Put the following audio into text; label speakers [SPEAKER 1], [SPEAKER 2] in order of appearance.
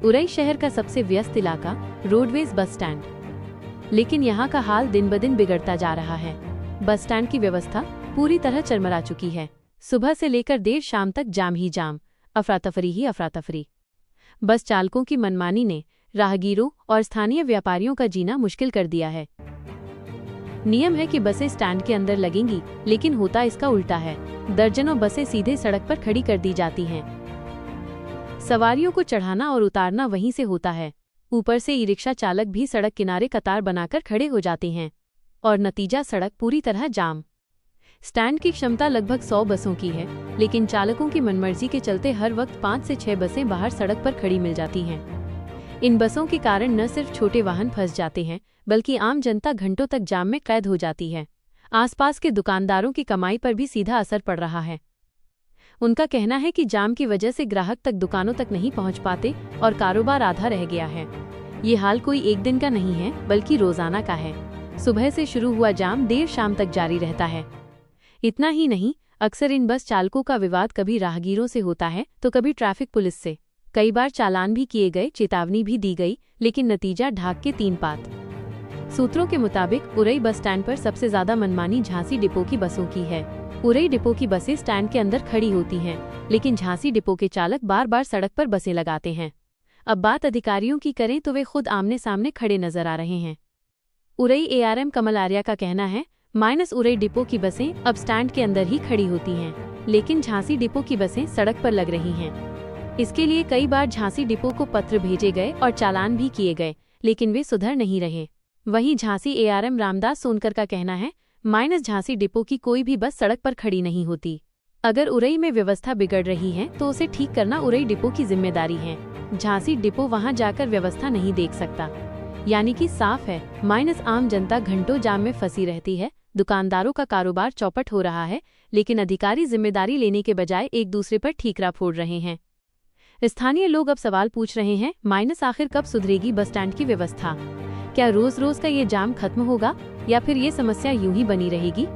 [SPEAKER 1] उरई शहर का सबसे व्यस्त इलाका, रोडवेज बस स्टैंड। लेकिन यहाँ का हाल दिन ब दिन बिगड़ता जा रहा है। बस स्टैंड की व्यवस्था पूरी तरह चरमरा चुकी है। सुबह से लेकर देर शाम तक जाम ही जाम, अफरा-तफरी ही अफरा-तफरी। बस चालकों की मनमानी ने राहगीरों और स्थानीय व्यापारियों का जीना मुश्किल कर दिया है। नियम है कि बसें स्टैंड के अंदर लगेंगी, लेकिन होता इसका उल्टा है। दर्जनों बसें सीधे सड़क पर खड़ी कर दी जाती हैं। सवारियों को चढ़ाना और उतारना वहीं से होता है। ऊपर से ई-रिक्शा चालक भी सड़क किनारे कतार बनाकर खड़े हो जाते हैं और नतीजा सड़क पूरी तरह जाम। स्टैंड की क्षमता लगभग 100 बसों की है, लेकिन चालकों की मनमर्जी के चलते हर वक्त 5 से 6 बसें बाहर सड़क पर खड़ी मिल जाती हैं। इन बसों के कारण न सिर्फ छोटे वाहन फंस जाते हैं, बल्कि आम जनता घंटों तक जाम में कैद हो जाती है। आसपास के दुकानदारों की कमाई पर भी सीधा असर पड़ रहा है। उनका कहना है कि जाम की वजह से ग्राहक तक दुकानों तक नहीं पहुंच पाते और कारोबार आधा रह गया है। ये हाल कोई एक दिन का नहीं है, बल्कि रोजाना का है। सुबह से शुरू हुआ जाम देर शाम तक जारी रहता है। इतना ही नहीं, अक्सर इन बस चालकों का विवाद कभी राहगीरों से होता है तो कभी ट्रैफिक पुलिस से। कई बार चालान भी किए गए, चेतावनी भी दी गई, लेकिन नतीजा ढाक के 3 पात। सूत्रों के मुताबिक उरई बस स्टैंड पर सबसे ज्यादा मनमानी झांसी डिपो की बसों की है। उरई डिपो की बसें स्टैंड के अंदर खड़ी होती हैं, लेकिन झांसी डिपो के चालक बार बार सड़क पर बसें लगाते हैं। अब बात अधिकारियों की करें तो वे खुद आमने सामने खड़े नजर आ रहे हैं। उरई एआरएम कमल आर्या का कहना है, उरई डिपो की बसें अब स्टैंड के अंदर ही खड़ी होती हैं, लेकिन झांसी डिपो की बसें सड़क पर लग रही हैं। इसके लिए कई बार झांसी डिपो को पत्र भेजे गए और चालान भी किए गए, लेकिन वे सुधर नहीं रहे। वहीं झांसी एआरएम रामदास सोनकर का कहना है, झांसी डिपो की कोई भी बस सड़क पर खड़ी नहीं होती। अगर उरई में व्यवस्था बिगड़ रही है तो उसे ठीक करना उरई डिपो की जिम्मेदारी है। झांसी डिपो वहां जाकर व्यवस्था नहीं देख सकता। यानी कि साफ है, आम जनता घंटों जाम में फंसी रहती है, दुकानदारों का कारोबार चौपट हो रहा है, लेकिन अधिकारी जिम्मेदारी लेने के बजाय एक दूसरे पर ठीकरा फोड़ रहे हैं। स्थानीय लोग अब सवाल पूछ रहे हैं, आखिर कब सुधरेगी बस स्टैंड की व्यवस्था? क्या रोज रोज का ये जाम खत्म होगा या फिर ये समस्या यूं ही बनी रहेगी?